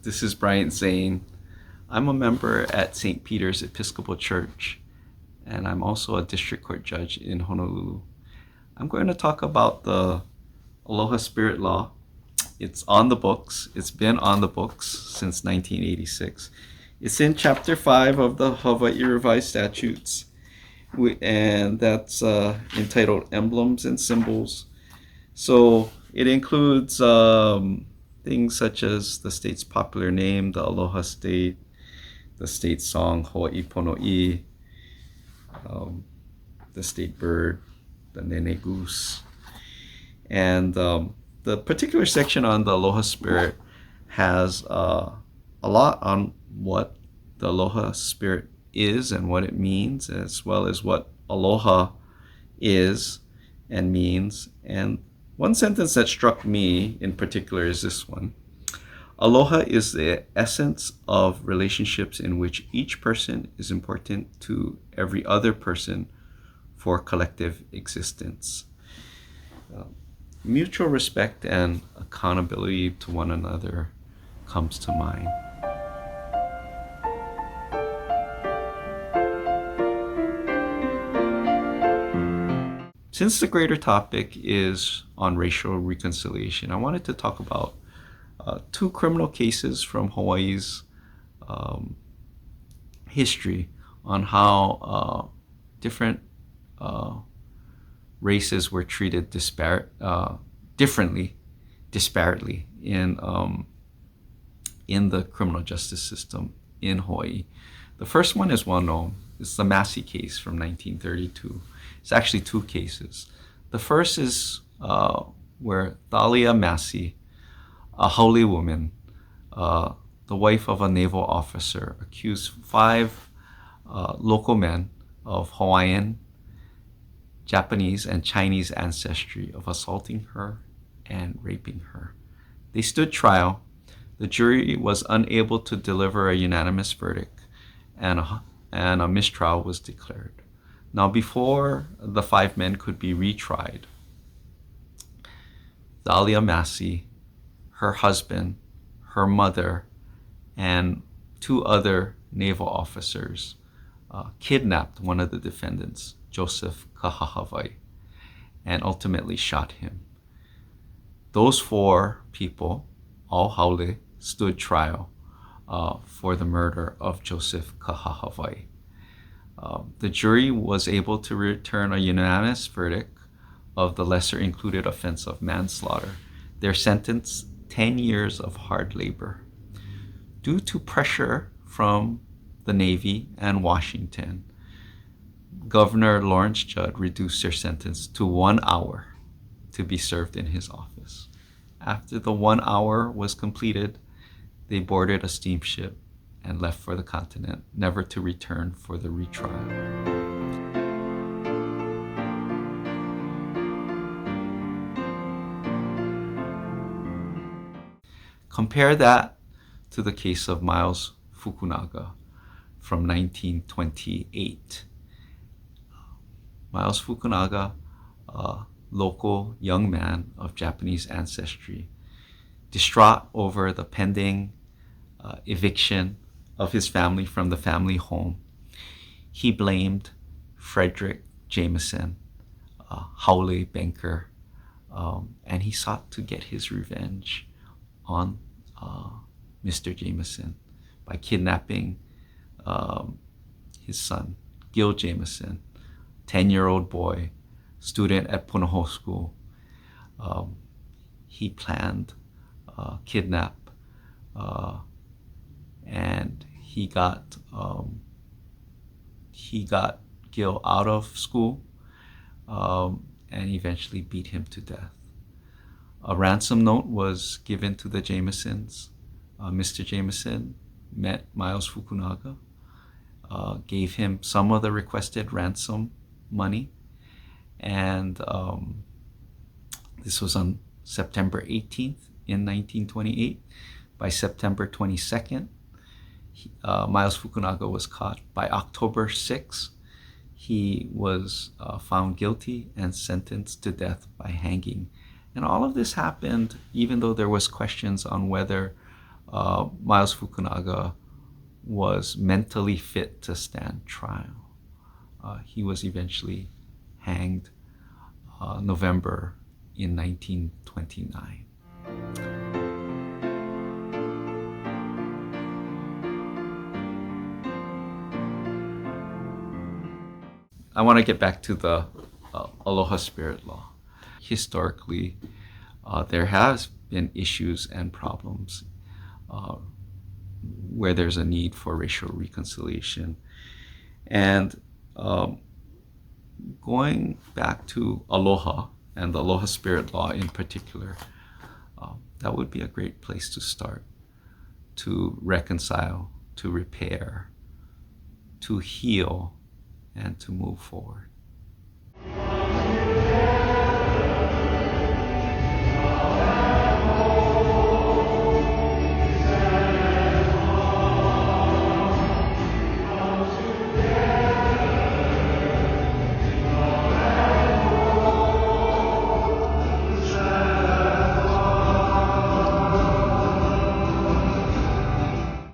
This is Bryant Zane. I'm a member at St. Peter's Episcopal Church, and I'm also a district court judge in Honolulu. I'm going to talk about the Aloha Spirit Law. It's on the books. It's been on the books since 1986. It's in Chapter 5 of the Hawaii Revised Statutes, and that's entitled Emblems and Symbols. So it includes things such as the state's popular name, the Aloha State, the state song, Hawaii Pono'i, the state bird, the nene goose. And the particular section on the Aloha Spirit has a lot on what the Aloha Spirit is and what it means, as well as what Aloha is and means. And one sentence that struck me in particular is this one. Aloha is the essence of relationships in which each person is important to every other person for collective existence. Mutual respect and accountability to one another comes to mind. Since the greater topic is on racial reconciliation, I wanted to talk about two criminal cases from Hawaii's history on how different races were treated disparately in the criminal justice system in Hawaii. The first one is well known. It's the Massey case from 1932. It's actually two cases. The first is where Thalia Massey, a haole woman, the wife of a naval officer, accused 5 local men of Hawaiian, Japanese, and Chinese ancestry of assaulting her and raping her. They stood trial. The jury was unable to deliver a unanimous verdict, and a mistrial was declared. Now, before the 5 men could be retried, Thalia Massey, her husband, her mother, and 2 other naval officers kidnapped one of the defendants, Joseph Kahahawai, and ultimately shot him. Those 4 people, all haole, stood trial for the murder of Joseph Kahahawai. The jury was able to return a unanimous verdict of the lesser included offense of manslaughter. Their sentence, 10 years of hard labor. Due to pressure from the Navy and Washington, Governor Lawrence Judd reduced their sentence to 1 hour to be served in his office. After the 1 hour was completed, they boarded a steamship and left for the continent, never to return for the retrial. Compare that to the case of Miles Fukunaga from 1928. Miles Fukunaga, a local young man of Japanese ancestry, distraught over the pending eviction of his family from the family home, he blamed Frederick Jameson, a haole banker, and he sought to get his revenge on Mr. Jameson by kidnapping his son, Gil Jameson, 10-year-old boy, student at Punahou School. He planned kidnap, and he got Gil out of school and eventually beat him to death. A ransom note was given to the Jamesons. Mr. Jameson met Miles Fukunaga, gave him some of the requested ransom money, and this was on September 18th in 1928. By September 22nd, Miles Fukunaga was caught. By October 6th, he was found guilty and sentenced to death by hanging. And all of this happened even though there was questions on whether Miles Fukunaga was mentally fit to stand trial. He was eventually hanged November in 1929. I want to get back to the Aloha Spirit Law. Historically, there has been issues and problems where there's a need for racial reconciliation. And going back to Aloha and the Aloha Spirit Law in particular, that would be a great place to start, to reconcile, to repair, to heal, and to move forward.